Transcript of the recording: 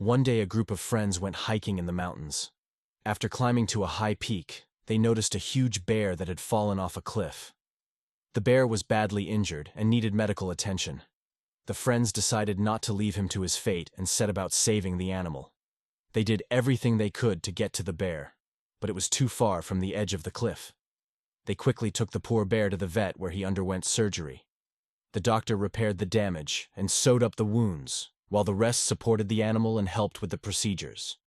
One day a group of friends went hiking in the mountains. After climbing to a high peak, they noticed a huge bear that had fallen off a cliff. The bear was badly injured and needed medical attention. The friends decided not to leave him to his fate and set about saving the animal. They did everything they could to get to the bear, but it was too far from the edge of the cliff. They quickly took the poor bear to the vet where he underwent surgery. The doctor repaired the damage and sewed up the wounds, while the rest supported the animal and helped with the procedures.